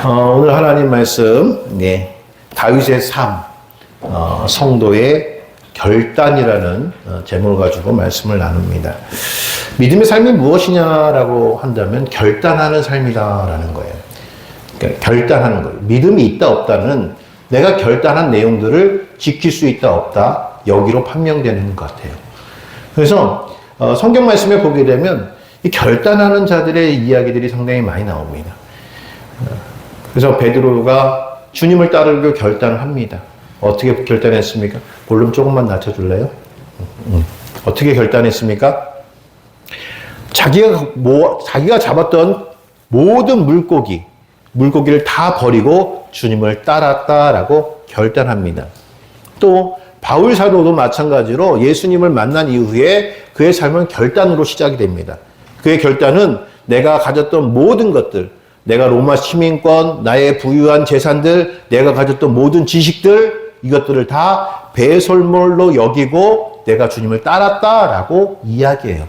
오늘 하나님 말씀, 다윗의 삶, 성도의 결단이라는 제목을 가지고 말씀을 나눕니다. 믿음의 삶이 무엇이냐라고 한다면 결단하는 삶이다라는 거예요. 그러니까 결단하는 거예요. 믿음이 있다 없다는 내가 결단한 내용들을 지킬 수 있다 없다 여기로 판명되는 것 같아요. 그래서 성경 말씀에 보게 되면 이 결단하는 자들의 이야기들이 상당히 많이 나옵니다. 그래서 베드로가 주님을 따르기로 결단을 합니다. 어떻게 결단했습니까? 볼륨 조금만 낮춰줄래요? 어떻게 결단했습니까? 자기가 잡았던 모든 물고기를 다 버리고 주님을 따랐다라고 결단합니다. 또 바울 사도도 마찬가지로 예수님을 만난 이후에 그의 삶은 결단으로 시작이 됩니다. 그의 결단은 내가 가졌던 모든 것들, 내가 로마 시민권, 나의 부유한 재산들, 내가 가졌던 모든 지식들, 이것들을 다 배설물로 여기고 내가 주님을 따랐다라고 이야기해요.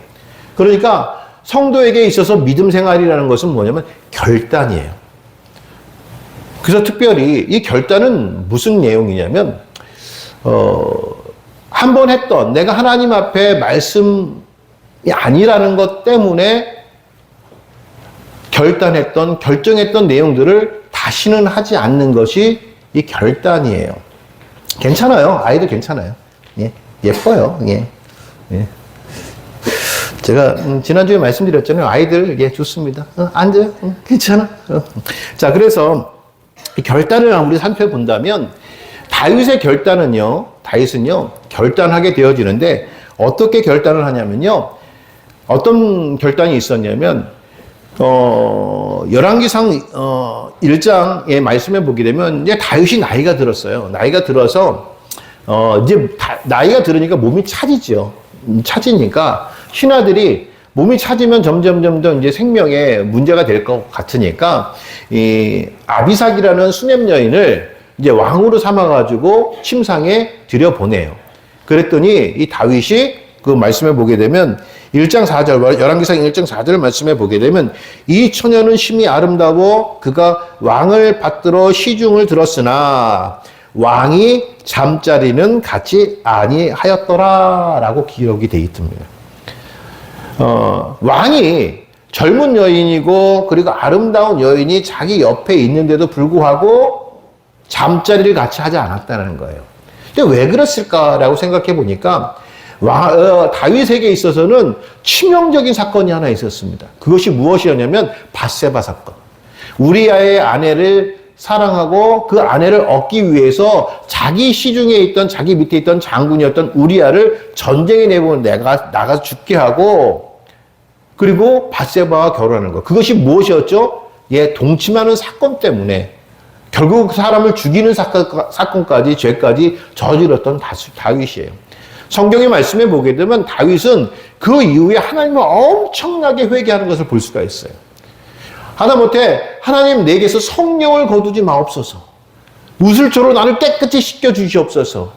그러니까 성도에게 있어서 믿음 생활이라는 것은 뭐냐면 결단이에요. 그래서 특별히 이 결단은 무슨 내용이냐면 한 번 했던 내가 하나님 앞에 말씀이 아니라는 것 때문에 결정했던 내용들을 다시는 하지 않는 것이 이 결단이에요. 괜찮아요. 아이들 괜찮아요. 예뻐요. 제가 지난주에 말씀드렸잖아요. 아이들 좋습니다. 앉아요. 괜찮아. 자, 그래서 이 결단을 아무리 살펴본다면 다윗의 다윗은요 결단하게 되어지는데 어떻게 결단을 하냐면요. 어떤 결단이 있었냐면 열왕기상 1장의 말씀에 보게 되면 이제 다윗이 나이가 들었어요. 나이가 들어서 나이가 들으니까 몸이 차지죠. 차지니까 신하들이 몸이 차지면 점점 이제 생명에 문제가 될 것 같으니까 이 아비삭이라는 수냄 여인을 이제 왕으로 삼아가지고 침상에 들여보내요. 그랬더니 이 다윗이 그 말씀에 보게 되면 1장 4절, 열왕기상 1장 4절 말씀에 보게 되면 이 처녀는 심히 아름다워 그가 왕을 받들어 시중을 들었으나 왕이 잠자리는 같이 아니하였더라 라고 기록이 되어 있습니다. 왕이 젊은 여인이고 그리고 아름다운 여인이 자기 옆에 있는데도 불구하고 잠자리를 같이 하지 않았다는 거예요. 근데 왜 그랬을까라고 생각해 보니까 다윗에게 있어서는 치명적인 사건이 하나 있었습니다. 그것이 무엇이었냐면 밧세바 사건. 우리아의 아내를 사랑하고 그 아내를 얻기 위해서 자기 시중에 있던 자기 밑에 있던 장군이었던 우리아를 전쟁에 내보내 나가서 죽게 하고 그리고 밧세바와 결혼하는 것. 그것이 무엇이었죠? 동침하는 사건 때문에 결국 사람을 죽이는 사건까지 죄까지 저질렀던 다윗이에요. 성경의 말씀에 보게 되면 다윗은 그 이후에 하나님을 엄청나게 회개하는 것을 볼 수가 있어요. 하다못해 하나님 내게서 성령을 거두지 마옵소서. 우슬초로 나를 깨끗이 씻겨 주시옵소서.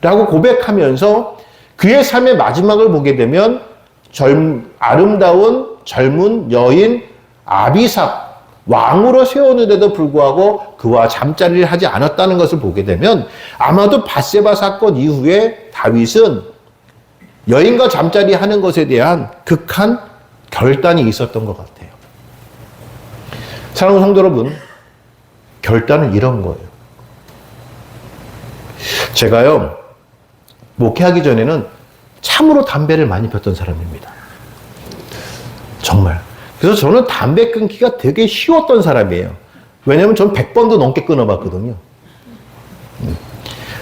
라고 고백하면서 그의 삶의 마지막을 보게 되면 아름다운 젊은 여인 아비삭 왕으로 세웠는데도 불구하고 그와 잠자리를 하지 않았다는 것을 보게 되면 아마도 밧세바 사건 이후에 다윗은 여인과 잠자리 하는 것에 대한 극한 결단이 있었던 것 같아요. 사랑하는 성도 여러분, 결단은 이런 거예요. 제가요, 목회하기 전에는 참으로 담배를 많이 폈던 사람입니다. 정말. 그래서 저는 담배 끊기가 되게 쉬웠던 사람이에요. 왜냐면 저는 100번도 넘게 끊어봤거든요.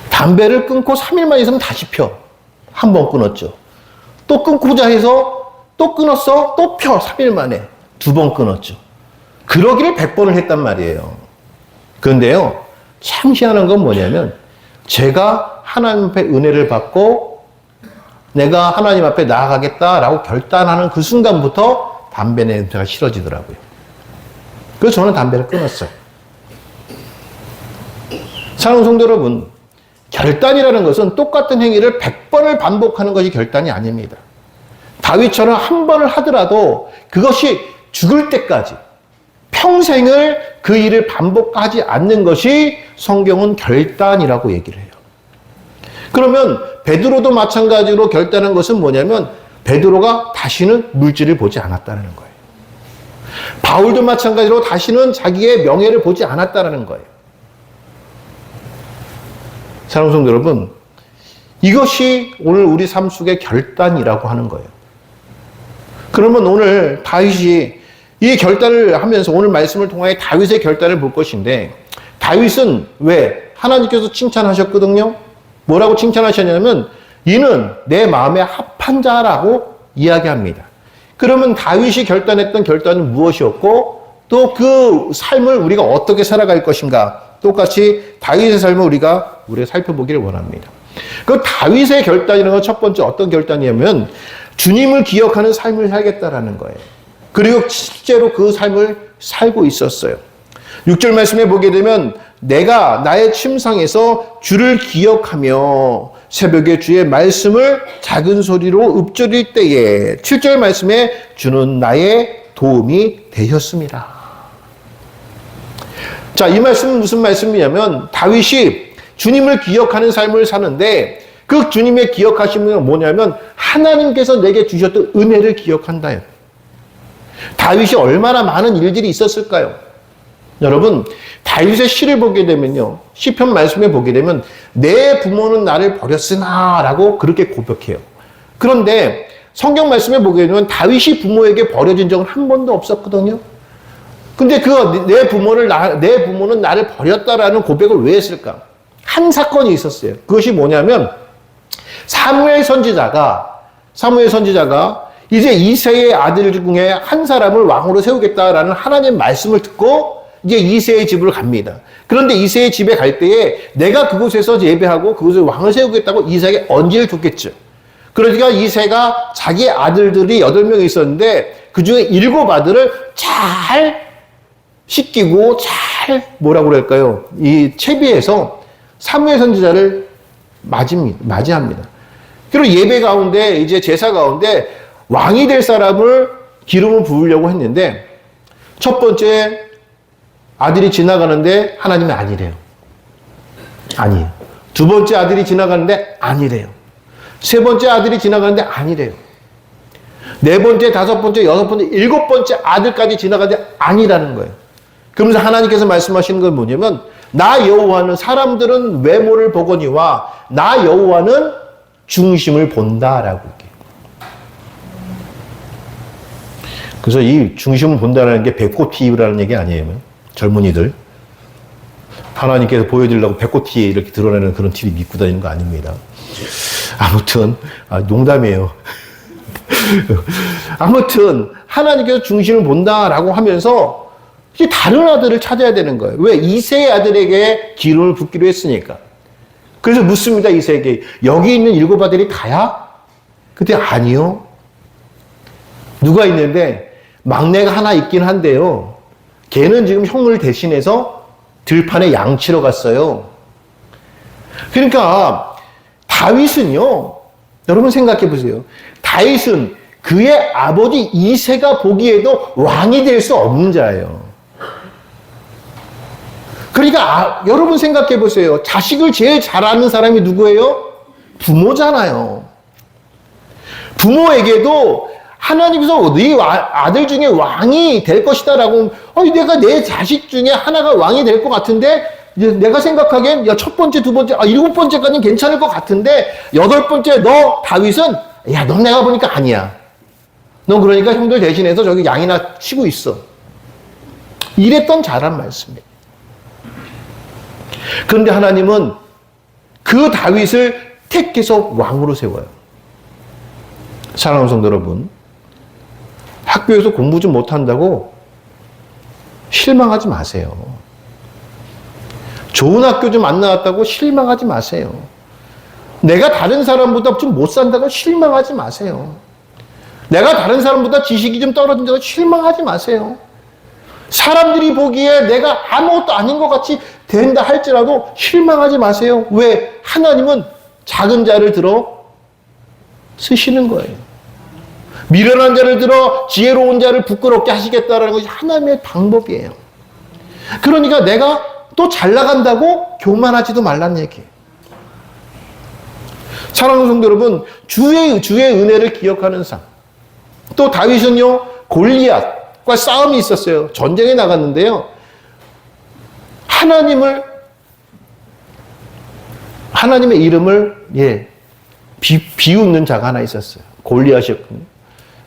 담배를 끊고 3일만 있으면 다시 펴. 한 번 끊었죠. 또 끊고자 해서 또 끊었어. 또 펴. 3일 만에. 2번 끊었죠. 그러기를 100번을 했단 말이에요. 그런데요. 참 희한한 건 뭐냐면 제가 하나님 앞에 은혜를 받고 내가 하나님 앞에 나아가겠다라고 결단하는 그 순간부터 담배 냄새가 싫어지더라고요. 그래서 저는 담배를 끊었어요. 사랑하는 성도 여러분, 결단이라는 것은 똑같은 행위를 100번을 반복하는 것이 결단이 아닙니다. 다윗처럼 한 번을 하더라도 그것이 죽을 때까지 평생을 그 일을 반복하지 않는 것이 성경은 결단이라고 얘기를 해요. 그러면 베드로도 마찬가지로 결단한 것은 뭐냐면 베드로가 다시는 물질을 보지 않았다는 거예요. 바울도 마찬가지로 다시는 자기의 명예를 보지 않았다는 거예요. 사랑하는 성도 여러분, 이것이 오늘 우리 삶 속의 결단이라고 하는 거예요. 그러면 오늘 다윗이 이 결단을 하면서 오늘 말씀을 통하여 다윗의 결단을 볼 것인데, 다윗은 왜? 하나님께서 칭찬하셨거든요. 뭐라고 칭찬하셨냐면 이는 내 마음에 합한 자라고 이야기합니다. 그러면 다윗이 결단했던 결단은 무엇이었고 또 그 삶을 우리가 어떻게 살아갈 것인가, 똑같이 다윗의 삶을 우리가 살펴보기를 원합니다. 그 다윗의 결단이라는 건 첫 번째 어떤 결단이냐면 주님을 기억하는 삶을 살겠다라는 거예요. 그리고 실제로 그 삶을 살고 있었어요. 6절 말씀에 보게 되면 내가 나의 침상에서 주를 기억하며 새벽에 주의 말씀을 작은 소리로 읊조릴 때에 7절 말씀에 주는 나의 도움이 되셨습니다. 자, 이 말씀은 무슨 말씀이냐면 다윗이 주님을 기억하는 삶을 사는데 그 주님의 기억하시는 건 뭐냐면 하나님께서 내게 주셨던 은혜를 기억한다요. 다윗이 얼마나 많은 일들이 있었을까요? 여러분, 다윗의 시를 보게 되면요, 시편 말씀에 보게 되면 내 부모는 나를 버렸으나 라고 그렇게 고백해요. 그런데 성경 말씀에 보게 되면 다윗이 부모에게 버려진 적은 한 번도 없었거든요. 근데 내 부모는 나를 버렸다라는 고백을 왜 했을까? 한 사건이 있었어요. 그것이 뭐냐면 사무엘 선지자가 이제 이새의 아들 중에 한 사람을 왕으로 세우겠다라는 하나님의 말씀을 듣고 이제 이새의 집으로 갑니다. 그런데 이새의 집에 갈 때에 내가 그곳에서 예배하고 그곳에 왕을 세우겠다고 이새에게 언지를 줬겠죠. 그러니까 이새가 자기 아들들이 8명이 있었는데 그 중에 7 아들을 잘 씻기고 잘 뭐라고 그럴까요? 이 채비해서 사무엘 선지자를 맞이합니다. 그리고 예배 가운데 이제 제사 가운데 왕이 될 사람을 기름을 부으려고 했는데 첫 번째 아들이 지나가는데 하나님이 아니래요. 아니에요. 두 번째 아들이 지나가는데 아니래요. 세 번째 아들이 지나가는데 아니래요. 네 번째, 다섯 번째, 여섯 번째, 7번째 아들까지 지나가는데 아니라는 거예요. 그러면서 하나님께서 말씀하시는 건 뭐냐면 나 여호와는 사람들은 외모를 보거니와 나 여호와는 중심을 본다라고 얘기해요. 그래서 이 중심을 본다라는 게 배꼽티라는 얘기 아니에요. 젊은이들 하나님께서 보여드리려고 배꼽티 이렇게 드러내는 그런 TV 믿고 다니는 거 아닙니다. 아무튼 농담이에요. 아무튼 하나님께서 중심을 본다라고 하면서 다른 아들을 찾아야 되는 거예요. 왜? 이새의 아들에게 기름을 붓기로 했으니까. 그래서 묻습니다. 이새에게 여기 있는 7 아들이 다야? 근데 아니요. 누가 있는데 막내가 하나 있긴 한데요. 걔는 지금 형을 대신해서 들판에 양치러 갔어요. 그러니까 다윗은요, 여러분 생각해 보세요. 다윗은 그의 아버지 이새가 보기에도 왕이 될 수 없는 자예요. 그러니까 여러분 생각해 보세요. 자식을 제일 잘 아는 사람이 누구예요? 부모잖아요. 부모에게도 하나님께서 네 아들 중에 왕이 될 것이다 라고, 내가 내 자식 중에 하나가 왕이 될 것 같은데, 내가 생각하기엔, 첫 번째, 두 번째, 7번째까지는 괜찮을 것 같은데, 8번째, 너, 다윗은, 넌 내가 보니까 아니야. 너 그러니까 형들 대신해서 저기 양이나 치고 있어. 이랬던 자란 말씀이에요. 그런데 하나님은 그 다윗을 택해서 왕으로 세워요. 사랑하는 성도 여러분, 학교에서 공부 좀 못한다고 실망하지 마세요. 좋은 학교 좀 안 나왔다고 실망하지 마세요. 내가 다른 사람보다 좀 못 산다고 실망하지 마세요. 내가 다른 사람보다 지식이 좀 떨어진다고 실망하지 마세요. 사람들이 보기에 내가 아무것도 아닌 것 같이 된다 할지라도 실망하지 마세요. 왜? 하나님은 작은 자를 들어 쓰시는 거예요. 미련한 자를 들어 지혜로운 자를 부끄럽게 하시겠다라는 것이 하나님의 방법이에요. 그러니까 내가 또 잘 나간다고 교만하지도 말란 얘기예요. 사랑하는 성도 여러분, 주의 은혜를 기억하는 삶. 또 다윗은요, 골리앗과 싸움이 있었어요. 전쟁에 나갔는데요. 하나님의 이름을 비웃는 자가 하나 있었어요. 골리앗이었거든요.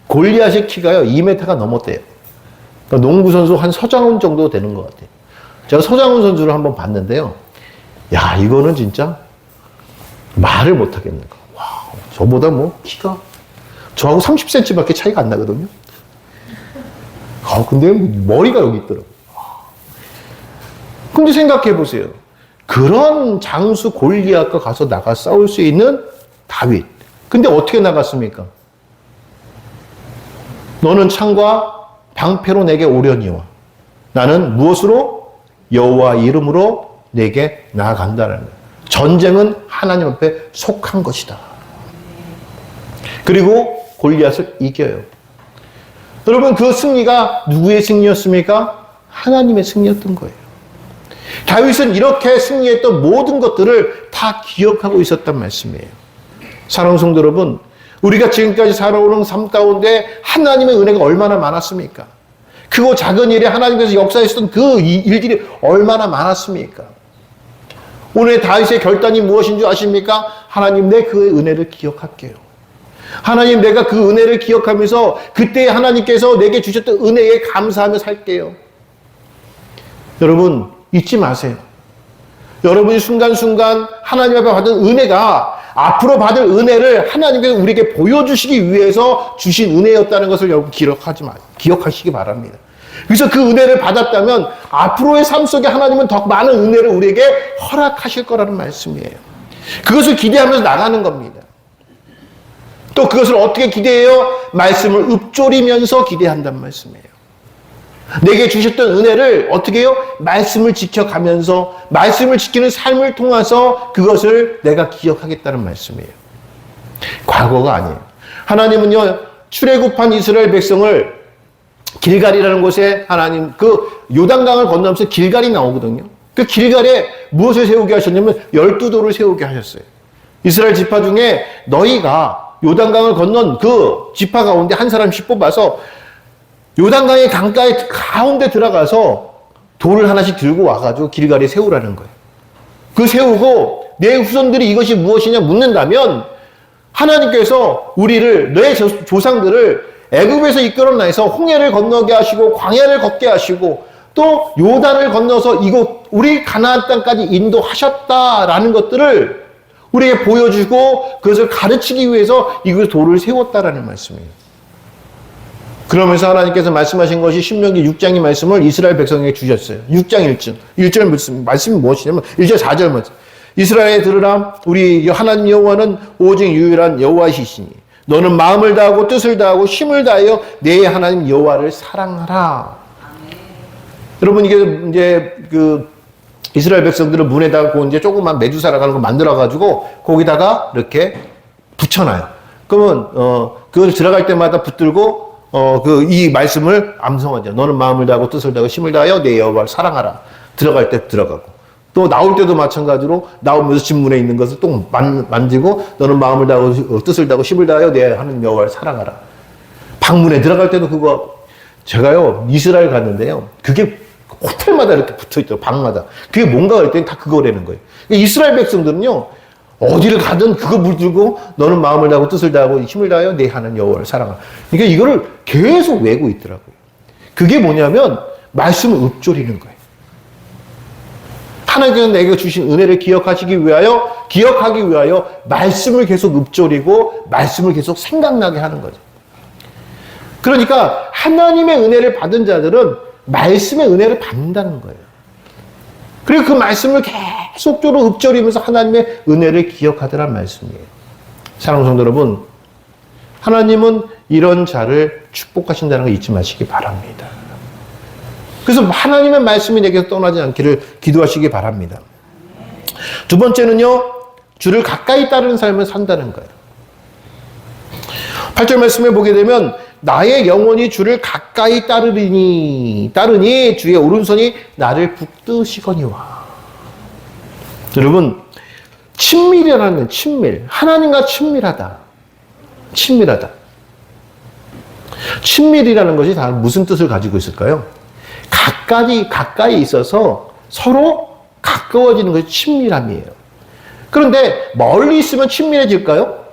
골리앗의 키가요, 2m가 넘었대요. 그러니까 농구 선수 한 서장훈 정도 되는 것 같아요. 제가 서장훈 선수를 한번 봤는데요. 야, 이거는 진짜 말을 못 하겠는 거. 와, 저보다 뭐 키가 저하고 30cm밖에 차이가 안 나거든요. 근데 머리가 여기 있더라고요. 근데 생각해 보세요. 그런 장수 골리앗과 가서 나가 싸울 수 있는 다윗. 근데 어떻게 나갔습니까? 너는 창과 방패로 내게 오려니와 나는 무엇으로? 여호와 이름으로 내게 나아간다는 거예요. 전쟁은 하나님 앞에 속한 것이다. 그리고 골리앗을 이겨요. 여러분, 그 승리가 누구의 승리였습니까? 하나님의 승리였던 거예요. 다윗은 이렇게 승리했던 모든 것들을 다 기억하고 있었단 말씀이에요. 사랑하는 성도 여러분, 우리가 지금까지 살아오는 삶 가운데 하나님의 은혜가 얼마나 많았습니까? 크고 작은 일에 하나님께서 역사했던 그 일들이 얼마나 많았습니까? 오늘 다윗의 결단이 무엇인 줄 아십니까? 하나님, 내 그 은혜를 기억할게요. 하나님, 내가 그 은혜를 기억하면서 그때 하나님께서 내게 주셨던 은혜에 감사하며 살게요. 여러분, 잊지 마세요. 여러분이 순간순간 하나님 앞에 받은 은혜가 앞으로 받을 은혜를 하나님께서 우리에게 보여주시기 위해서 주신 은혜였다는 것을 여러분 기억하시기 바랍니다. 그래서 그 은혜를 받았다면 앞으로의 삶 속에 하나님은 더 많은 은혜를 우리에게 허락하실 거라는 말씀이에요. 그것을 기대하면서 나가는 겁니다. 또 그것을 어떻게 기대해요? 말씀을 읊조리면서 기대한단 말씀이에요. 내게 주셨던 은혜를 어떻게 해요? 말씀을 지켜가면서 말씀을 지키는 삶을 통해서 그것을 내가 기억하겠다는 말씀이에요. 과거가 아니에요. 하나님은요, 출애굽한 이스라엘 백성을 길갈이라는 곳에 하나님 그 요단강을 건너면서 길갈이 나오거든요. 그 길갈에 무엇을 세우게 하셨냐면 12돌을 세우게 하셨어요. 이스라엘 지파 중에 너희가 요단강을 건넌 그 지파 가운데 한 사람씩 뽑아서 요단강의 강가에 가운데 들어가서 돌을 하나씩 들고 와가지고 길갈에 세우라는 거예요. 그 세우고 내 후손들이 이것이 무엇이냐 묻는다면 하나님께서 우리를, 내 조상들을 애굽에서 이끌어내서 홍해를 건너게 하시고 광야를 걷게 하시고 또 요단을 건너서 이곳 우리 가나안 땅까지 인도하셨다라는 것들을 우리에게 보여주고 그것을 가르치기 위해서 이곳에 돌을 세웠다라는 말씀이에요. 그러면서 하나님께서 말씀하신 것이 신명기 6장의 말씀을 이스라엘 백성에게 주셨어요. 6장 1절 말씀이 무엇이냐면 1절 4절 말씀. 이스라엘에 들으라, 우리 하나님 여호와는 오직 유일한 여호와이시니 너는 마음을 다하고 뜻을 다하고 힘을 다하여 내 하나님 여호와를 사랑하라. 여러분, 이게 이제 그 이스라엘 백성들은 문에다가 이제 조그만 메두사라고 하는 거 만들어가지고 거기다가 이렇게 붙여놔요. 그러면 그걸 들어갈 때마다 붙들고 이 말씀을 암송하죠. 너는 마음을 다하고 뜻을 다하고 힘을 다하여 내 여호와를 사랑하라. 들어갈 때 들어가고. 또 나올 때도 마찬가지로 나오면서 집문에 있는 것을 또 만지고 너는 마음을 다하고 뜻을 다하고 힘을 다하여 내 하나님 여호와를 사랑하라. 방문에 들어갈 때도 그거, 제가요 이스라엘 갔는데요, 그게 호텔마다 이렇게 붙어있더라고요. 방마다. 그게 뭔가 그랬더니 다 그거라는 거예요. 이스라엘 백성들은요 어디를 가든 그거 물들고 너는 마음을 다하고 뜻을 다하고 힘을 다하여 내 하나님 여호와를 사랑하라. 그러니까 이거를 계속 외우고 있더라고요. 그게 뭐냐면 말씀을 읊조리는 거예요. 하나님께서 내게 주신 은혜를 기억하기 위하여 말씀을 계속 읊조리고 말씀을 계속 생각나게 하는 거죠. 그러니까 하나님의 은혜를 받은 자들은 말씀의 은혜를 받는다는 거예요. 그리고 그 말씀을 계속적으로 읊조리면서 하나님의 은혜를 기억하더란 말씀이에요. 사랑하는 성도 여러분, 하나님은 이런 자를 축복하신다는 거 잊지 마시기 바랍니다. 그래서 하나님의 말씀이 내게서 떠나지 않기를 기도하시기 바랍니다. 두 번째는요, 주를 가까이 따르는 삶을 산다는 거예요. 8절 말씀에 보게 되면 나의 영혼이 주를 가까이 따르니 주의 오른손이 나를 붙드시거니와. 여러분, 친밀이라는 친밀. 하나님과 친밀하다. 친밀하다. 친밀이라는 것이 다 무슨 뜻을 가지고 있을까요? 가까이 있어서 서로 가까워지는 것이 친밀함이에요. 그런데 멀리 있으면 친밀해질까요?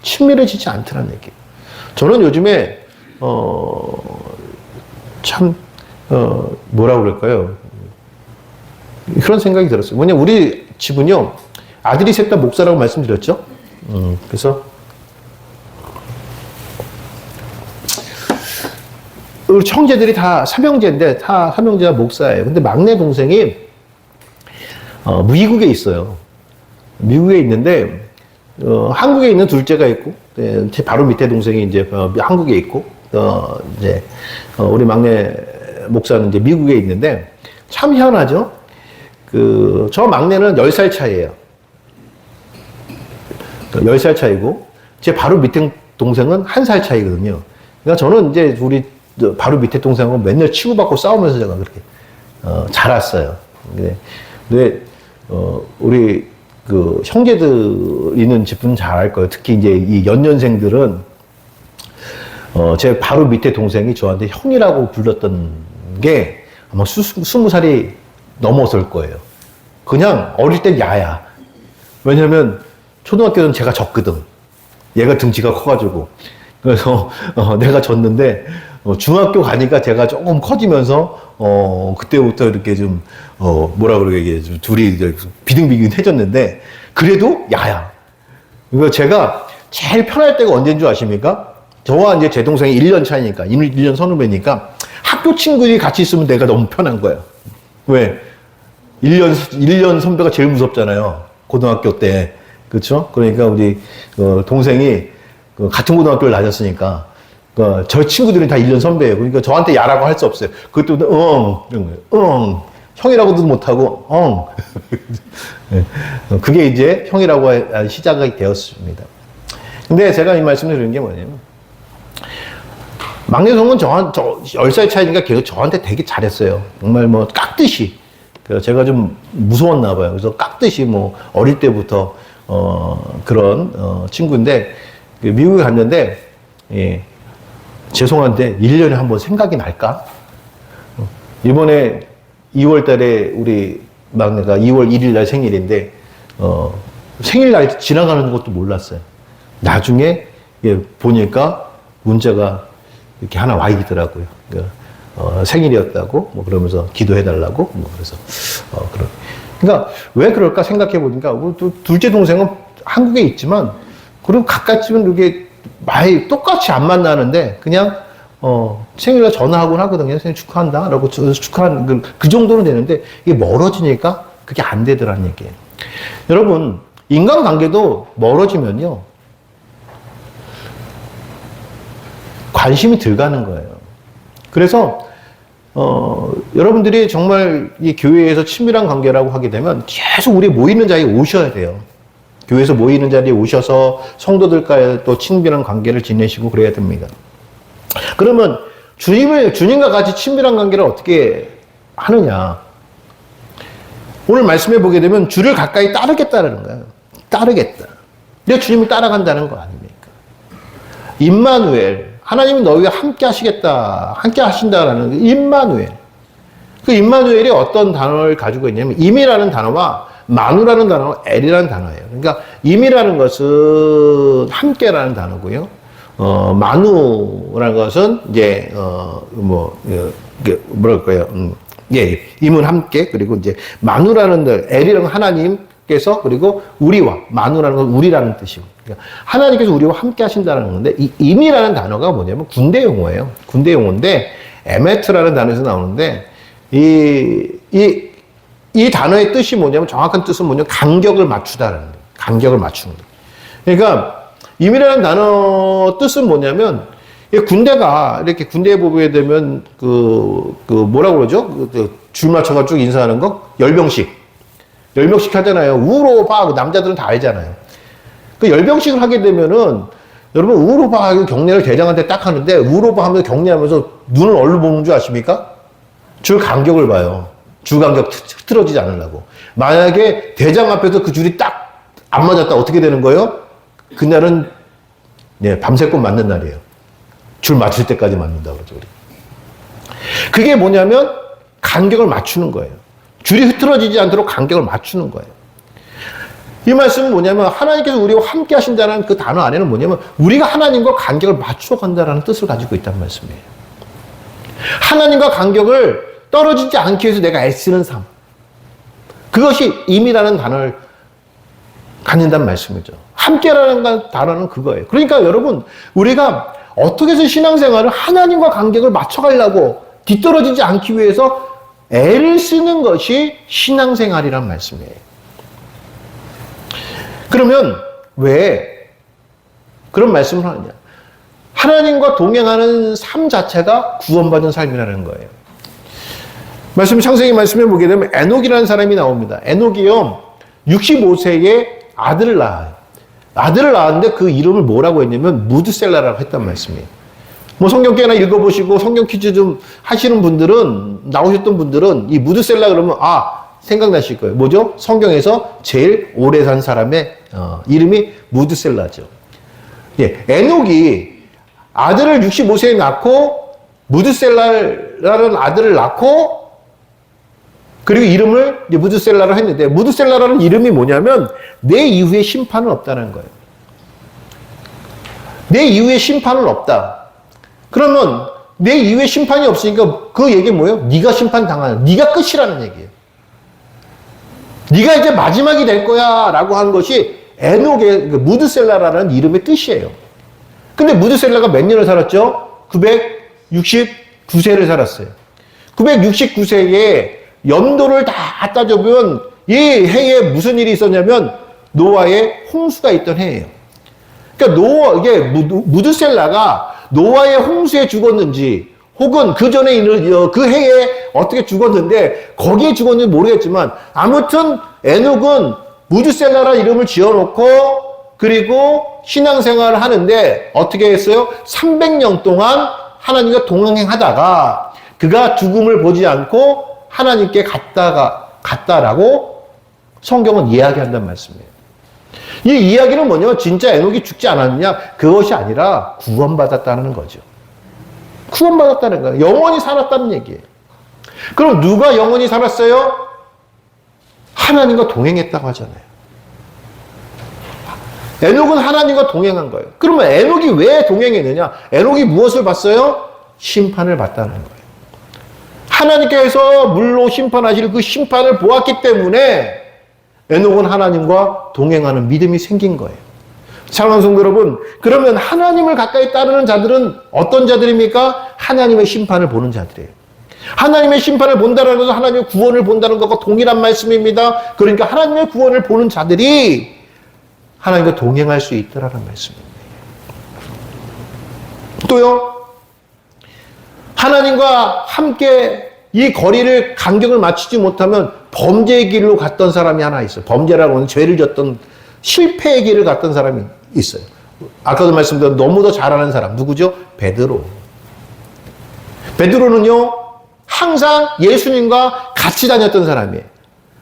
친밀해지지 않더라는 얘기예요. 저는 요즘에 뭐라고 그럴까요? 그런 생각이 들었어요. 뭐냐, 우리 집은요, 아들이 셋 다 목사라고 말씀드렸죠? 그래서 우리 형제들이 다 삼형제인데 다 삼형제가 목사예요. 근데 막내 동생이 미국에 있어요. 미국에 있는데 한국에 있는 둘째가 있고, 제 바로 밑에 동생이 이제 한국에 있고, 이제 우리 막내 목사는 이제 미국에 있는데 참 희한하죠. 저 막내는 10살 차이예요. 10살 차이고 제 바로 밑에 동생은 1살 차이거든요. 그러니까 저는 이제 우리 바로 밑에 동생하고 맨날 치고받고 싸우면서 제가 그렇게 자랐어요. 근데 우리 형제들 있는 집은 잘 알 거예요. 특히 이제 이 연년생들은 제 바로 밑에 동생이 저한테 형이라고 불렀던 게 아마 20살이 넘어설 거예요. 그냥 어릴 땐 야야. 왜냐면 초등학교는 제가 졌거든. 얘가 등치가 커가지고. 그래서 내가 졌는데 중학교 가니까 제가 조금 커지면서 그때부터 이렇게 좀 뭐라 그러게 좀 둘이 비등비등해졌는데 그래도 야야. 그러니까 제가 제일 편할 때가 언제인 줄 아십니까? 저와 이제 제 동생이 1년 차이니까 1년 선후배니까 학교 친구들이 같이 있으면 내가 너무 편한 거예요. 왜? 1년 선배가 제일 무섭잖아요. 고등학교 때. 그렇죠? 그러니까 우리 동생이 같은 고등학교를 다녔으니까 저 친구들은 다 1년 선배예요. 그러니까 저한테 야라고 할 수 없어요. 그것도 이런 거예요. 형이라고도 못하고 그게 이제 형이라고 할 시작이 되었습니다. 근데 제가 이 말씀을 드리는 게 뭐냐면 막내 동은 저 10살 차이니까 계속 저한테 되게 잘했어요. 정말 뭐 깍듯이. 제가 좀 무서웠나 봐요. 그래서 깍듯이 뭐 어릴 때부터 그런 친구인데 미국에 갔는데 예, 죄송한데 1년에 한번 생각이 날까? 이번에 2월 달에 우리 막내가 2월 1일 날 생일인데 생일날 지나가는 것도 몰랐어요. 나중에 예, 보니까 문자가 이렇게 하나 와 있더라고요. 생일이었다고 뭐 그러면서 기도해달라고 뭐 그래서 그러니까 왜 그럴까 생각해 보니까 둘째 동생은 한국에 있지만 그리고 가까이쯤은 이게 많이 똑같이 안 만나는데 그냥 생일날 전화하곤 하거든요. 생일 축하한다라고 축하하는 그 정도는 되는데 이게 멀어지니까 그게 안 되더라는 얘기예요. 여러분 인간관계도 멀어지면요 관심이 덜 가는 거예요. 그래서 여러분들이 정말 이 교회에서 친밀한 관계라고 하게 되면 계속 우리 모이는 자리에 오셔야 돼요. 교회에서 모이는 자리에 오셔서 성도들과의 또 친밀한 관계를 지내시고 그래야 됩니다. 그러면 주님과 같이 친밀한 관계를 어떻게 하느냐? 오늘 말씀해 보게 되면 주를 가까이 따르겠다라는 거예요. 따르겠다. 내가 주님을 따라간다는 거 아닙니까? 임마누엘. 하나님이 너희와 함께 하시겠다, 함께 하신다라는 임마누엘. 그 임마누엘이 어떤 단어를 가지고 있냐면 임이라는 단어와 마누라는 단어와 엘이라는 단어예요. 그러니까 임이라는 것은 함께라는 단어고요. 마누라는 것은 이제 뭐랄까요? 예, 임은 함께 그리고 이제 마누라는 엘이라는 하나님께서 그리고 우리와 마누라는 건 우리라는 뜻이고. 그러니까 하나님께서 우리와 함께 하신다는 건데 이 임이라는 단어가 뭐냐면 군대 용어예요. 군대 용어인데 에메트라는 단어에서 나오는데 이 단어의 뜻이 뭐냐면 정확한 뜻은 뭐냐면 간격을 맞추다라는 거예요. 간격을 맞추는 거예요. 그러니까 임이라는 단어 뜻은 뭐냐면 군대가 이렇게 군대에 보게 되면 뭐라고 그러죠? 줄 맞춰가 쭉 인사하는 거 열병식 하잖아요. 우로 막 남자들은 다 알잖아요. 그 열병식을 하게 되면은 여러분, 우로바하고 경례를 대장한테 딱 하는데, 우로바 하면서 경례하면서 눈을 얼로 보는 줄 아십니까? 줄 간격을 봐요. 줄 간격 흐트러지지 않으려고. 만약에 대장 앞에서 그 줄이 딱 안 맞았다, 어떻게 되는 거예요? 그날은, 네, 밤새껏 맞는 날이에요. 줄 맞출 때까지 맞는다고 그러죠, 우리. 그게 뭐냐면, 간격을 맞추는 거예요. 줄이 흐트러지지 않도록 간격을 맞추는 거예요. 이 말씀은 뭐냐면, 하나님께서 우리와 함께 하신다는 그 단어 안에는 뭐냐면, 우리가 하나님과 간격을 맞추어 간다는 뜻을 가지고 있다는 말씀이에요. 하나님과 간격을 떨어지지 않기 위해서 내가 애쓰는 삶. 그것이 임이라는 단어를 갖는다는 말씀이죠. 함께라는 단어는 그거예요. 그러니까 여러분, 우리가 어떻게 해서 신앙생활을 하나님과 간격을 맞춰가려고 뒤떨어지지 않기 위해서 애를 쓰는 것이 신앙생활이란 말씀이에요. 그러면 왜 그런 말씀을 하느냐? 하나님과 동행하는 삶 자체가 구원받은 삶이라는 거예요. 창세기 말씀에 보게 되면 에녹이라는 사람이 나옵니다. 에녹이요, 65세에 아들을 낳아요. 아들을 낳았는데 그 이름을 뭐라고 했냐면 무드셀라라고 했단 말씀이에요. 뭐 성경 꽤나 읽어보시고 성경 퀴즈 좀 하시는 분들은, 나오셨던 분들은 이 무드셀라 그러면 생각나실 거예요. 뭐죠? 성경에서 제일 오래 산 사람의 이름이 무드셀라죠. 예, 에녹이 아들을 65세에 낳고 무드셀라라는 아들을 낳고 그리고 이름을 무드셀라로 했는데, 무드셀라라는 이름이 뭐냐면 내 이후에 심판은 없다는 거예요. 내 이후에 심판은 없다. 그러면 내 이후에 심판이 없으니까 그 얘기는 뭐예요? 네가 심판당하는, 네가 끝이라는 얘기예요. 네가 이제 마지막이 될 거야 라고 하는 것이 에녹의 무드셀라라는 이름의 뜻이에요. 근데 무드셀라가 몇 년을 살았죠? 969세를 살았어요. 969세에 연도를 다 따져보면 이 해에 무슨 일이 있었냐면 노아의 홍수가 있던 해예요. 그러니까 이게 무드셀라가 노아의 홍수에 죽었는지 혹은 그 전에 그 해에 어떻게 죽었는데 거기에 죽었는지 모르겠지만 아무튼 에녹은 무드셀라라 이름을 지어놓고 그리고 신앙생활을 하는데 어떻게 했어요? 300년 동안 하나님과 동행하다가 그가 죽음을 보지 않고 하나님께 갔다라고 성경은 이야기한단 말씀이에요. 이 이야기는 뭐냐면 진짜 에녹이 죽지 않았느냐? 그것이 아니라 구원받았다는 거죠. 구원받았다는 거예요. 영원히 살았다는 얘기예요. 그럼 누가 영원히 살았어요? 하나님과 동행했다고 하잖아요. 에녹은 하나님과 동행한 거예요. 그러면 에녹이 왜 동행했느냐? 에녹이 무엇을 봤어요? 심판을 봤다는 거예요. 하나님께서 물로 심판하실 그 심판을 보았기 때문에 에녹은 하나님과 동행하는 믿음이 생긴 거예요. 사랑하는 성도 여러분, 그러면 하나님을 가까이 따르는 자들은 어떤 자들입니까? 하나님의 심판을 보는 자들이에요. 하나님의 심판을 본다는 것은 하나님의 구원을 본다는 것과 동일한 말씀입니다. 그러니까 하나님의 구원을 보는 자들이 하나님과 동행할 수 있다라는 말씀입니다. 또요, 하나님과 함께 이 거리를 간격을 맞추지 못하면 범죄의 길로 갔던 사람이 하나 있어요. 범죄라고 하는 죄를 졌던 실패의 길을 갔던 사람이 있어요. 아까도 말씀드린 너무 더 잘하는 사람 누구죠? 베드로. 베드로는요 항상 예수님과 같이 다녔던 사람이에요.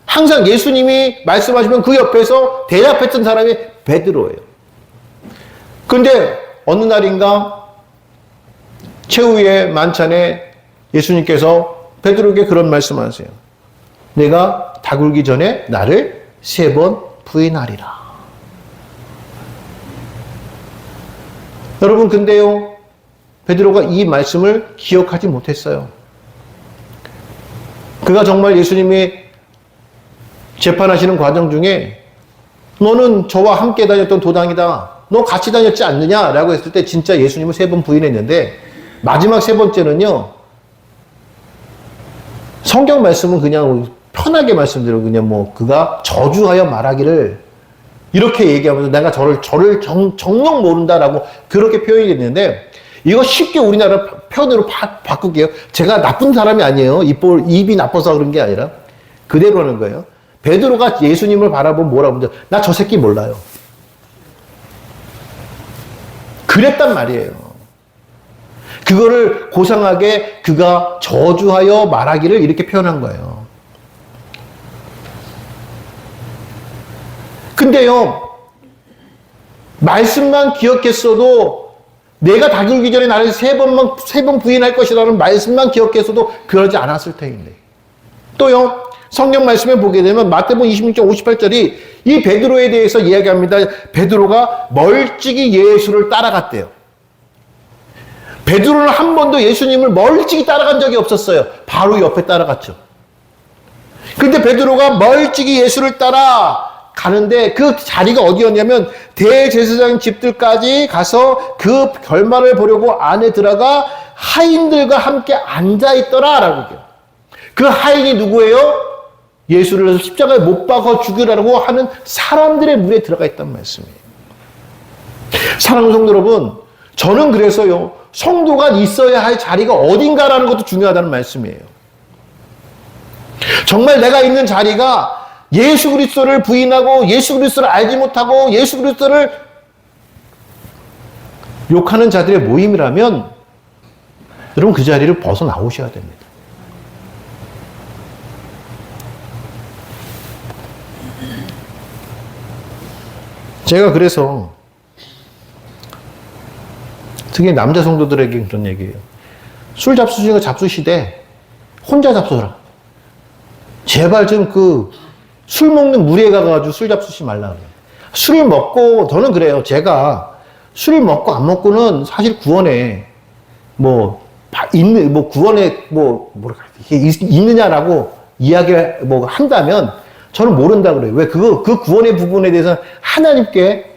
항상 예수님이 말씀하시면 그 옆에서 대답했던 사람이 베드로예요. 그런데 어느 날인가 최후의 만찬에 예수님께서 베드로에게 그런 말씀하세요. 내가 다 굴기 전에 나를 3번 부인하리라. 여러분 근데요 베드로가 이 말씀을 기억하지 못했어요. 그가 정말 예수님이 재판하시는 과정 중에 너는 저와 함께 다녔던 도당이다. 너 같이 다녔지 않느냐라고 했을 때 진짜 예수님을 3번 부인했는데 마지막 3번째는요. 성경 말씀은 그냥 편하게 말씀드리고 그냥 뭐 그가 저주하여 말하기를 이렇게 얘기하면서 내가 저를 정녕 모른다라고 그렇게 표현했는데 이거 쉽게 우리나라 표현으로 바꿀게요. 제가 나쁜 사람이 아니에요. 입이 나빠서 그런 게 아니라 그대로 하는 거예요. 베드로가 예수님을 바라보면 뭐라고 하죠? 나 저 새끼 몰라요. 그랬단 말이에요. 그거를 고상하게 그가 저주하여 말하기를 이렇게 표현한 거예요. 근데요, 말씀만 기억했어도 내가 닭 울기 전에 나를 세 번 부인할 것이라는 말씀만 기억했어도 그러지 않았을 텐데. 또요, 성경 말씀에 보게 되면 마태복음 26장 58절이 이 베드로에 대해서 이야기합니다. 베드로가 멀찍이 예수를 따라갔대요. 베드로는 한 번도 예수님을 멀찍이 따라간 적이 없었어요. 바로 옆에 따라갔죠. 근데 베드로가 멀찍이 예수를 따라가는데 그 자리가 어디였냐면 대제사장 집들까지 가서 그 결말을 보려고 안에 들어가 하인들과 함께 앉아있더라라고. 그 하인이 누구예요? 예수를 십자가에 못 박아 죽이라고 하는 사람들의 물에 들어가 있단 말씀이에요. 사랑하는 성도 여러분, 저는 그래서요, 성도가 있어야 할 자리가 어딘가라는 것도 중요하다는 말씀이에요. 정말 내가 있는 자리가 예수 그리스도를 부인하고 예수 그리스도를 알지 못하고 예수 그리스도를 욕하는 자들의 모임이라면 여러분 그 자리를 벗어나오셔야 됩니다. 제가 그래서 특히 남자 성도들에게 그런 얘기예요. 술 잡수시고 잡수시되 혼자 잡수라. 제발 좀 술 먹는 무리에 가가지고 술 잡수시 말라 그래요. 술을 먹고, 저는 그래요. 제가 술을 먹고 안 먹고는 사실 구원에 있느냐라고 이야기 한다면 저는 모른다 그래요. 왜 그 구원의 부분에 대해서 하나님께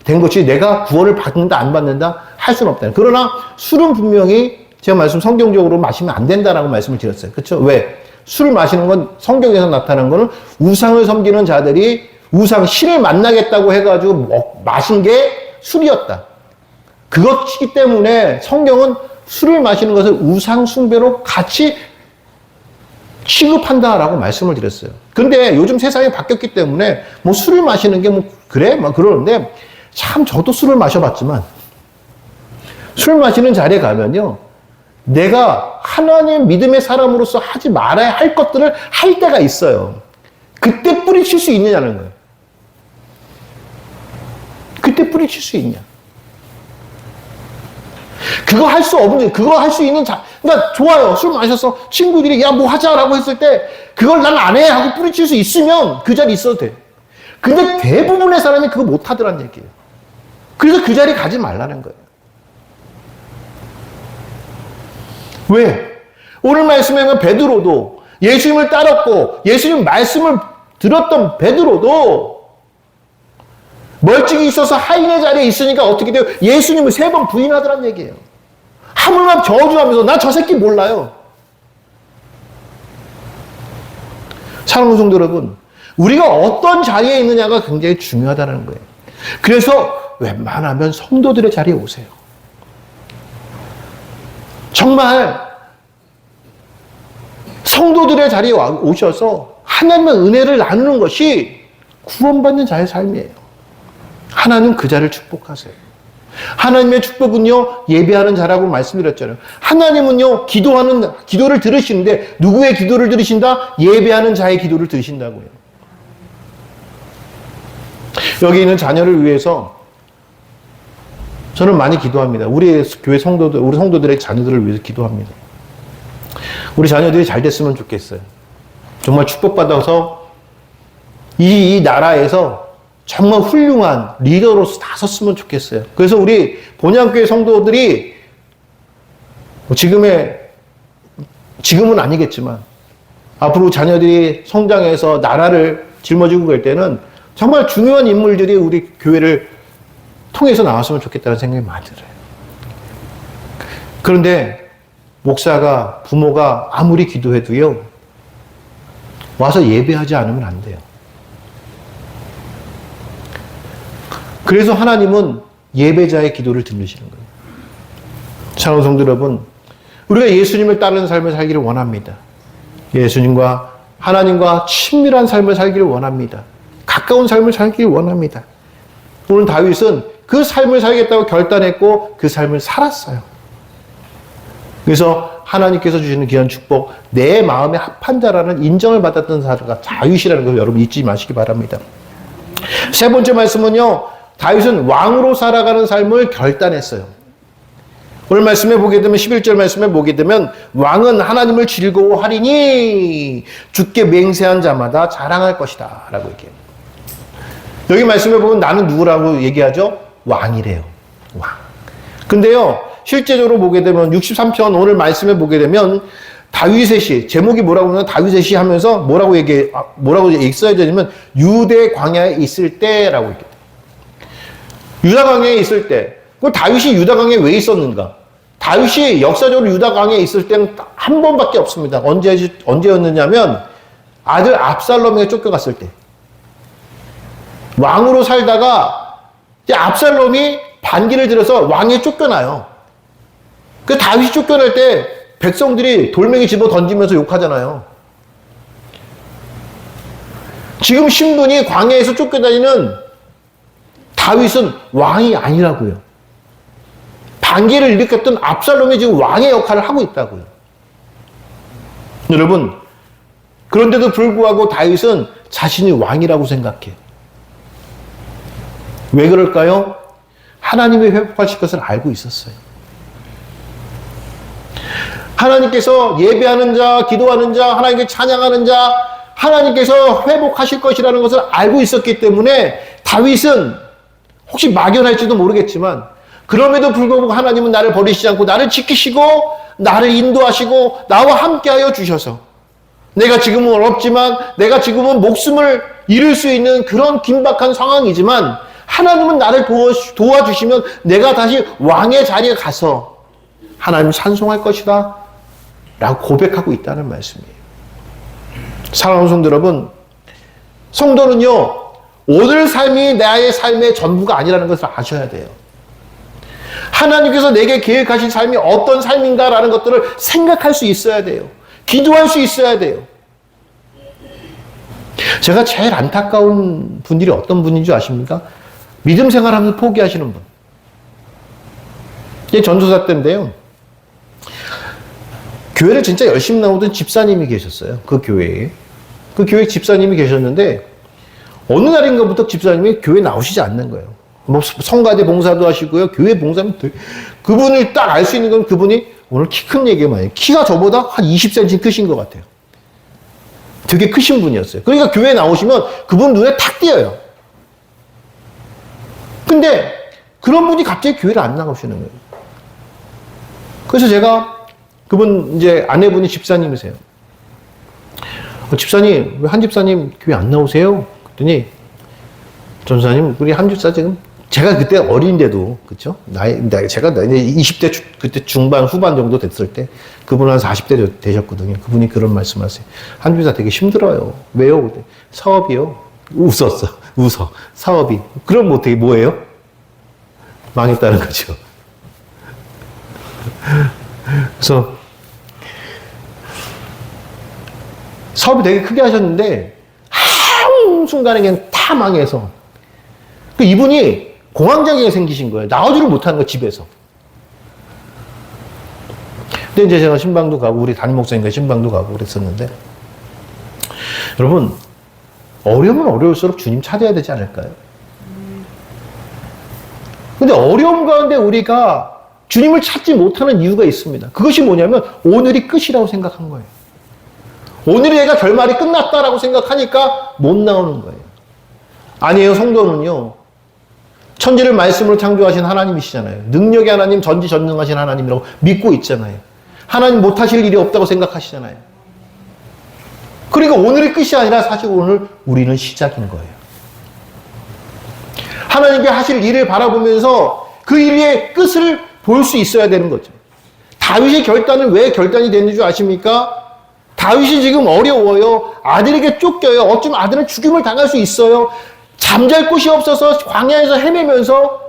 된 것이 내가 구원을 받는다 안 받는다 할 수는 없다. 그러나 술은 분명히 제가 말씀 성경적으로 마시면 안 된다라고 말씀을 드렸어요. 그렇죠? 왜? 술을 마시는 건 성경에서 나타나는 거는 우상을 섬기는 자들이 우상 신을 만나겠다고 해가지고 마신 게 술이었다. 그것이기 때문에 성경은 술을 마시는 것을 우상 숭배로 같이 취급한다라고 말씀을 드렸어요. 근데 요즘 세상이 바뀌었기 때문에 술을 마시는 게 그래? 그러는데 참 저도 술을 마셔봤지만 술 마시는 자리에 가면요. 내가 하나님 믿음의 사람으로서 하지 말아야 할 것들을 할 때가 있어요. 그때 뿌리칠 수 있느냐는 거예요. 그때 뿌리칠 수 있냐. 그거 할 수 없는, 그거 할 수 있는 그러니까 좋아요. 술 마셔서 친구들이 야, 뭐 하자라고 했을 때 그걸 난 안 해 하고 뿌리칠 수 있으면 그 자리에 있어도 돼. 근데 대부분의 사람이 그거 못 하더란 얘기예요. 그래서 그 자리에 가지 말라는 거예요. 왜? 오늘 말씀에 보면 베드로도 예수님을 따랐고 예수님 말씀을 들었던 베드로도 멀찍이 있어서 하인의 자리에 있으니까 어떻게 돼요? 예수님을 3번 부인하더란 얘기예요. 하물며 저주하면서 나 저 새끼 몰라요. 사랑하는 성도 여러분, 우리가 어떤 자리에 있느냐가 굉장히 중요하다는 거예요. 그래서 웬만하면 성도들의 자리에 오세요. 정말 성도들의 자리에 오셔서 하나님의 은혜를 나누는 것이 구원받는 자의 삶이에요. 하나님 그 자를 축복하세요. 하나님의 축복은요, 예배하는 자라고 말씀드렸잖아요. 하나님은요, 기도를 들으시는데, 누구의 기도를 들으신다? 예배하는 자의 기도를 들으신다고요. 여기 있는 자녀를 위해서 저는 많이 기도합니다. 우리 교회 성도들, 우리 성도들의 자녀들을 위해서 기도합니다. 우리 자녀들이 잘 됐으면 좋겠어요. 정말 축복받아서 이 나라에서 정말 훌륭한 리더로서 다 섰으면 좋겠어요. 그래서 우리 본향교회 성도들이 지금은 아니겠지만 앞으로 자녀들이 성장해서 나라를 짊어지고 갈 때는 정말 중요한 인물들이 우리 교회를 통해서 나왔으면 좋겠다는 생각이 많이 들어요. 그런데 목사가, 부모가 아무리 기도해도요, 와서 예배하지 않으면 안 돼요. 그래서 하나님은 예배자의 기도를 들으시는 거예요. 사랑하는 성도 여러분, 우리가 예수님을 따르는 삶을 살기를 원합니다. 예수님과 하나님과 친밀한 삶을 살기를 원합니다. 가까운 삶을 살기를 원합니다. 오늘 다윗은 그 삶을 살겠다고 결단했고 그 삶을 살았어요. 그래서 하나님께서 주시는 귀한 축복, 내 마음에 합한 자라는 인정을 받았던 자가 다윗이라는 걸 여러분 잊지 마시기 바랍니다. 세 번째 말씀은요, 다윗은 왕으로 살아가는 삶을 결단했어요. 오늘 말씀에 보게 되면 11절 말씀에 보게 되면 왕은 하나님을 즐거워하리니 주께 맹세한 자마다 자랑할 것이다 라고 얘기해요. 여기 말씀에 보면 나는 누구라고 얘기하죠? 왕이래요. 왕. 근데요, 실제적으로 보게 되면 63편 오늘 말씀에 보게 되면 다윗의 시, 제목이 뭐라고 하면 다윗의 시 하면서 뭐라고 써야 되냐면 유대 광야에 있을 때라고 얘기해요. 유다 광야에 있을 때. 그럼 다윗이 유다 광야에 왜 있었는가? 다윗이 역사적으로 유다 광야에 있을 때는 한 번밖에 없습니다. 언제였느냐면 아들 압살롬에게 쫓겨갔을 때. 왕으로 살다가 이제 압살롬이 반기를 들어서 왕에 쫓겨나요. 그 다윗이 쫓겨날 때 백성들이 돌멩이 집어 던지면서 욕하잖아요. 지금 신분이 광야에서 쫓겨다니는 다윗은 왕이 아니라고요. 반기를 일으켰던 압살롬이 지금 왕의 역할을 하고 있다고요. 여러분, 그런데도 불구하고 다윗은 자신이 왕이라고 생각해요. 왜 그럴까요? 하나님이 회복하실 것을 알고 있었어요. 하나님께서 예배하는 자, 기도하는 자, 하나님께 찬양하는 자, 하나님께서 회복하실 것이라는 것을 알고 있었기 때문에 다윗은 혹시 막연할지도 모르겠지만 그럼에도 불구하고 하나님은 나를 버리시지 않고 나를 지키시고 나를 인도하시고 나와 함께하여 주셔서 내가 지금은 어렵지만 내가 지금은 목숨을 잃을 수 있는 그런 긴박한 상황이지만 하나님은 나를 도와주시면 내가 다시 왕의 자리에 가서 하나님을 찬송할 것이다 라고 고백하고 있다는 말씀이에요. 사랑하는 성도 여러분, 성도는요 오늘 삶이 나의 삶의 전부가 아니라는 것을 아셔야 돼요. 하나님께서 내게 계획하신 삶이 어떤 삶인가라는 것들을 생각할 수 있어야 돼요. 기도할 수 있어야 돼요. 제가 제일 안타까운 분들이 어떤 분인 줄 아십니까? 믿음 생활하면서 포기하시는 분. 이게 전도사 때인데요. 교회를 진짜 열심히 나오던 집사님이 계셨어요. 그 교회에. 그 교회 집사님이 계셨는데 어느 날인가부터 집사님이 교회 나오시지 않는 거예요. 뭐 성가대 봉사도 하시고요. 교회 봉사는 그분을 딱 알 수 있는 건 그분이 오늘 키 큰 얘기가 많아요. 키가 저보다 한 20cm 크신 것 같아요. 되게 크신 분이었어요. 그러니까 교회에 나오시면 그분 눈에 탁 띄어요. 근데 그런 분이 갑자기 교회를 안 나오시는 거예요. 그래서 제가 그분 이제 아내분이 집사님이세요. 집사님, 왜 한 집사님 교회 안 나오세요? 그랬더니 전사님, 우리 한 집사 지금 제가 그때 어린데도 그렇죠? 제가 20대 그때 중반 후반 정도 됐을 때 그분은 한 40대 되셨거든요. 그분이 그런 말씀하세요. 한 집사 되게 힘들어요. 왜요? 그때 사업이요. 웃어. 사업이. 그럼 어떻게 뭐예요? 망했다는 거죠. 그래서 사업이 되게 크게 하셨는데 한 순간에 그냥 다 망해서 이분이 공황장애가 생기신 거예요. 나오지를 못하는 거예요, 집에서. 근데 이제 제가 신방도 가고 우리 담임 목사님과 신방도 가고 그랬었는데 여러분 어려우면 어려울수록 주님 찾아야 되지 않을까요? 근데 어려움 가운데 우리가 주님을 찾지 못하는 이유가 있습니다. 그것이 뭐냐면 오늘이 끝이라고 생각한 거예요. 오늘이 내가 결말이 끝났다라고 생각하니까 못 나오는 거예요. 아니에요. 성도는요. 천지를 말씀으로 창조하신 하나님이시잖아요. 능력의 하나님, 전지전능하신 하나님이라고 믿고 있잖아요. 하나님 못하실 일이 없다고 생각하시잖아요. 그러니까 오늘이 끝이 아니라 사실 오늘 우리는 시작인 거예요. 하나님께 하실 일을 바라보면서 그 일의 끝을 볼 수 있어야 되는 거죠. 다윗의 결단은 왜 결단이 됐는 줄 아십니까? 다윗이 지금 어려워요. 아들에게 쫓겨요. 어쩌면 아들은 죽임을 당할 수 있어요. 잠잘 곳이 없어서 광야에서 헤매면서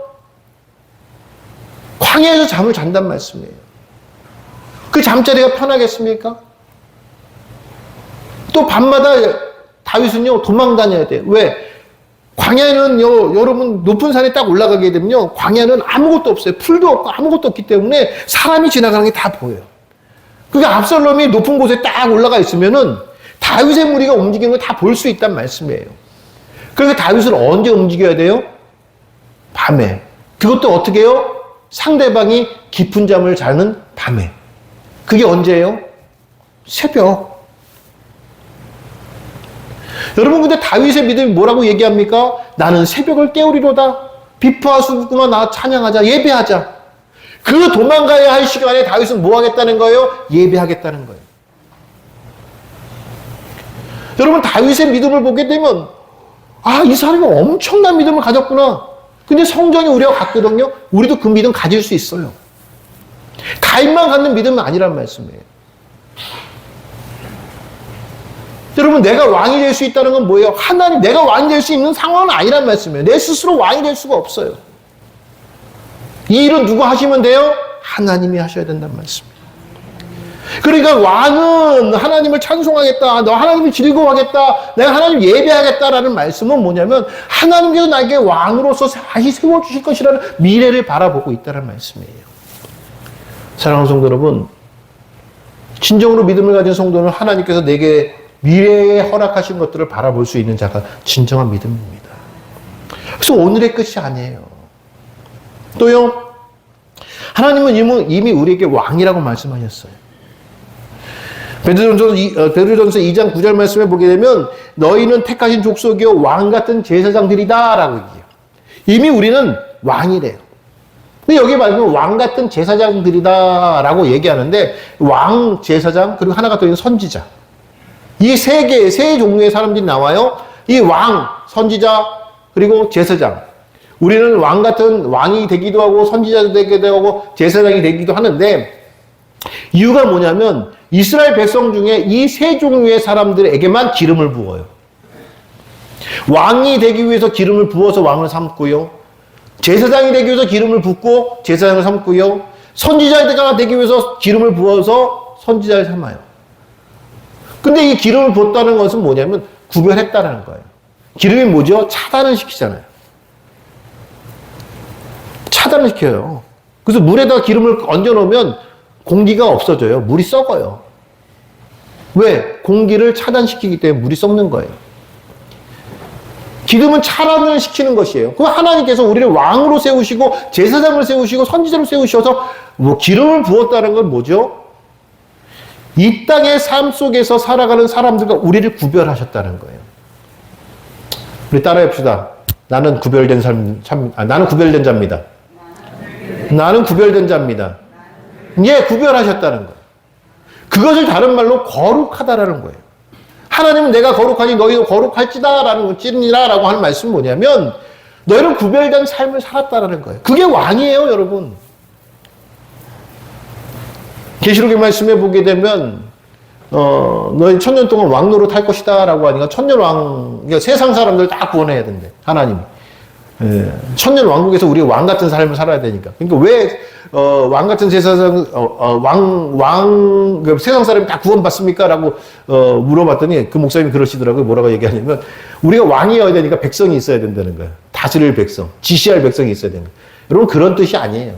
광야에서 잠을 잔단 말씀이에요. 그 잠자리가 편하겠습니까? 또 밤마다 다윗은요 도망 다녀야 돼요. 왜? 광야는 여러분 높은 산에 딱 올라가게 되면요. 광야는 아무것도 없어요. 풀도 없고 아무것도 없기 때문에 사람이 지나가는 게 다 보여요. 그러니까 압살롬이 높은 곳에 딱 올라가 있으면은 다윗의 무리가 움직이는 걸 다 볼 수 있단 말씀이에요. 그러니까 다윗을 언제 움직여야 돼요? 밤에. 그것도 어떻게 해요? 상대방이 깊은 잠을 자는 밤에. 그게 언제예요? 새벽. 여러분 근데 다윗의 믿음이 뭐라고 얘기합니까? 나는 새벽을 깨우리로다. 비프와 수구만 나 찬양하자. 예배하자. 그 도망가야 할 시간에 다윗은 뭐 하겠다는 거예요? 예배하겠다는 거예요. 여러분 다윗의 믿음을 보게 되면 이 사람이 엄청난 믿음을 가졌구나. 근데 성경이 우리가 같거든요. 우리도 그 믿음 가질 수 있어요. 다윗만 갖는 믿음은 아니란 말씀이에요. 여러분 내가 왕이 될 수 있다는 건 뭐예요? 하나님 내가 왕이 될 수 있는 상황은 아니란 말씀이에요. 내 스스로 왕이 될 수가 없어요. 이 일은 누가 하시면 돼요? 하나님이 하셔야 된다는 말씀이에요. 그러니까 왕은 하나님을 찬송하겠다. 너 하나님을 즐거워하겠다. 내가 하나님 예배하겠다라는 말씀은 뭐냐면 하나님께서 나에게 왕으로서 다시 세워주실 것이라는 미래를 바라보고 있다는 말씀이에요. 사랑하는 성도 여러분, 진정으로 믿음을 가진 성도는 하나님께서 내게 미래에 허락하신 것들을 바라볼 수 있는 자가 진정한 믿음입니다. 그래서 오늘의 끝이 아니에요. 또요, 하나님은 이미 우리에게 왕이라고 말씀하셨어요. 베드로전서 2장 9절 말씀에 보게 되면 너희는 택하신 족속이요 왕 같은 제사장들이다 라고 얘기해요. 이미 우리는 왕이래요. 근데 여기 말하면 왕 같은 제사장들이다 라고 얘기하는데 왕, 제사장, 그리고 하나가 더 있는 선지자. 이 세 종류의 사람들이 나와요. 이 왕, 선지자, 그리고 제사장. 우리는 왕 같은 왕이 되기도 하고 선지자도 되기도 하고 제사장이 되기도 하는데 이유가 뭐냐면 이스라엘 백성 중에 이 세 종류의 사람들에게만 기름을 부어요. 왕이 되기 위해서 기름을 부어서 왕을 삼고요. 제사장이 되기 위해서 기름을 붓고 제사장을 삼고요. 선지자가 되기 위해서 기름을 부어서 선지자를 삼아요. 근데 이 기름을 붓다는 것은 뭐냐면 구별했다는 거예요. 기름이 뭐죠? 차단을 시키잖아요. 차단을 시켜요. 그래서 물에다 기름을 얹어 놓으면 공기가 없어져요. 물이 썩어요. 왜? 공기를 차단시키기 때문에 물이 썩는 거예요. 기름은 차단을 시키는 것이에요. 그 하나님께서 우리를 왕으로 세우시고 제사장을 세우시고 선지자로 세우셔서 기름을 부었다는 건 뭐죠? 이 땅의 삶 속에서 살아가는 사람들과 우리를 구별하셨다는 거예요. 우리 따라해 봅시다. 나는 구별된 나는 구별된 자입니다. 나는 구별된 자입니다. 예, 구별하셨다는 거예요. 그것을 다른 말로 거룩하다라는 거예요. 하나님은 내가 거룩하니 너희도 거룩할지다라는 찌니라라고 하는 말씀은 뭐냐면 너희는 구별된 삶을 살았다라는 거예요. 그게 왕이에요, 여러분. 계시록의 말씀에 보게 되면 너희 천년 동안 왕 노릇 할 것이다라고 하니까 천년 왕, 그러니까 세상 사람들 다 구원해야 된대, 하나님. 천년 왕국에서 우리가 왕 같은 삶을 살아야 되니까. 그러니까 왜 왕 같은 제사장 그 세상 사람이 다 구원받습니까? 라고 물어봤더니 그 목사님이 그러시더라고요. 뭐라고 얘기하냐면 우리가 왕이어야 되니까 백성이 있어야 된다는 거예요. 다스릴 백성, 지시할 백성이 있어야 되는 거예요. 여러분 그런 뜻이 아니에요.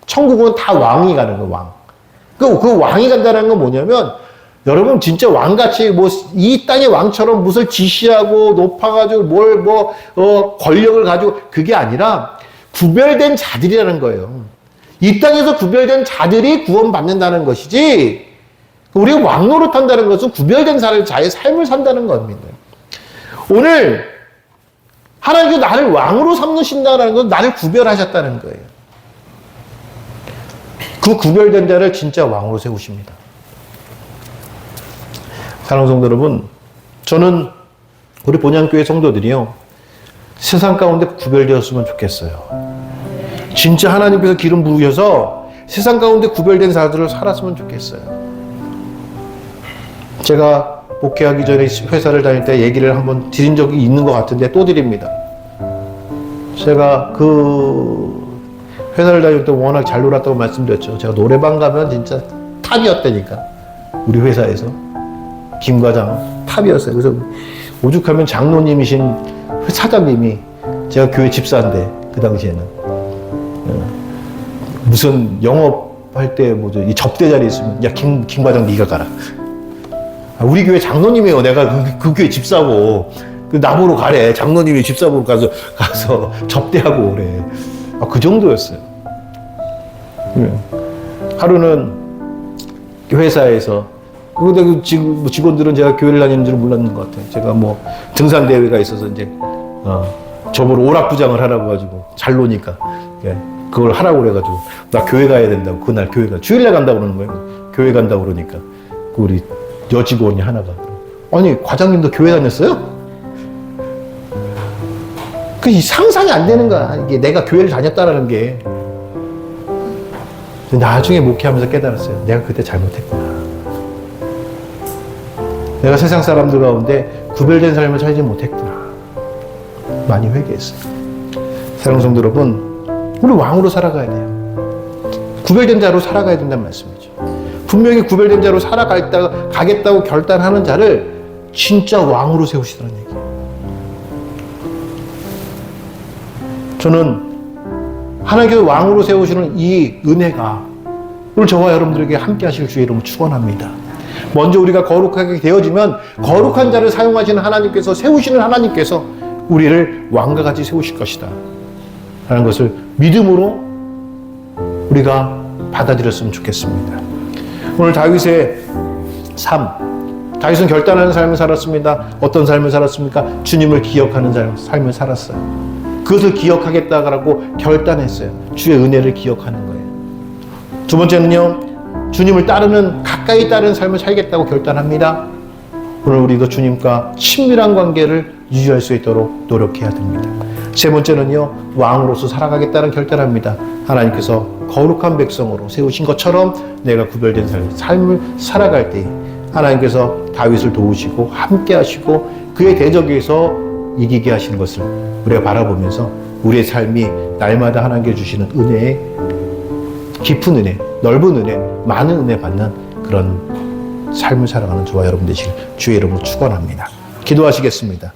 천국은 다 왕이 가는 거예요. 왕. 그 왕이 간다는 건 뭐냐면 여러분 진짜 왕같이 이 땅의 왕처럼 무엇을 지시하고 높아가지고 권력을 가지고 그게 아니라 구별된 자들이라는 거예요. 이 땅에서 구별된 자들이 구원받는다는 것이지 우리가 왕 노릇한다는 것은 구별된 자의 삶을 산다는 겁니다. 오늘 하나님께서 나를 왕으로 삼으신다는 건 나를 구별하셨다는 거예요. 그 구별된 자를 진짜 왕으로 세우십니다. 사랑하는 성도 여러분, 저는 우리 본향교회 성도들이요 세상 가운데 구별되었으면 좋겠어요. 진짜 하나님께서 기름 부으셔서 세상 가운데 구별된 자들을 살았으면 좋겠어요. 제가 목회하기 전에 회사를 다닐 때 얘기를 한번 드린 적이 있는 것 같은데 또 드립니다. 제가 그 회사를 다닐 때 워낙 잘 놀았다고 말씀드렸죠. 제가 노래방 가면 진짜 탑이었다니까. 우리 회사에서 김 과장 탑이었어요. 그래서 오죽하면 장로님이신 사장님이 제가 교회 집사인데 그 당시에는 무슨 영업할 때 뭐죠 이 접대 자리 있으면 야 김 과장 네가 가라. 우리 교회 장로님이에요. 내가 그 교회 집사고 나보러 가래. 장로님이 집사보러 가서 접대하고 그래. 그 정도였어요. 하루는 회사에서 근데 지금 직원들은 제가 교회를 다니는 줄 몰랐는 것 같아요. 제가 뭐 등산 대회가 있어서 이제 저보러 오락부장을 하라고 가지고 잘 노니까 그걸 하라고 그래가지고 나 교회 가야 된다고 그날 교회가 주일날 간다고 그러는 거예요. 교회 간다고 그러니까 우리 여직원이 하나가 아니 과장님도 교회 다녔어요? 그 상상이 안 되는 거야. 이게 내가 교회를 다녔다라는 게. 나중에 목회하면서 깨달았어요. 내가 그때 잘못했구나. 내가 세상 사람들 가운데 구별된 삶을 살지 못했구나. 많이 회개했어요. 사랑하는 성도 여러분, 우리 왕으로 살아가야 돼요. 구별된 자로 살아가야 된다는 말씀이죠. 분명히 구별된 자로 가겠다고 결단하는 자를 진짜 왕으로 세우시더라는 얘기예요. 저는 하나님께서 왕으로 세우시는 이 은혜가 오늘 저와 여러분들에게 함께 하실 주의 이름으로 축원합니다. 먼저 우리가 거룩하게 되어지면 거룩한 자를 사용하시는 하나님께서 세우시는 하나님께서 우리를 왕과 같이 세우실 것이다 라는 것을 믿음으로 우리가 받아들였으면 좋겠습니다. 오늘 다윗의 삶, 다윗은 결단하는 삶을 살았습니다. 어떤 삶을 살았습니까? 주님을 기억하는 삶을 살았어요. 그것을 기억하겠다고 결단했어요. 주의 은혜를 기억하는 거예요. 두 번째는요, 주님을 가까이 따르는 삶을 살겠다고 결단합니다. 오늘 우리도 주님과 친밀한 관계를 유지할 수 있도록 노력해야 됩니다. 세 번째는요, 왕으로서 살아가겠다는 결단합니다. 하나님께서 거룩한 백성으로 세우신 것처럼 내가 구별된 삶을 살아갈 때 하나님께서 다윗을 도우시고 함께 하시고 그의 대적에서 이기게 하시는 것을 우리가 바라보면서 우리의 삶이 날마다 하나님께 주시는 은혜에 깊은 은혜, 넓은 은혜, 많은 은혜 받는 그런 삶을 살아가는 저와 여러분 되시길 주의 이름으로 축원합니다. 기도하시겠습니다.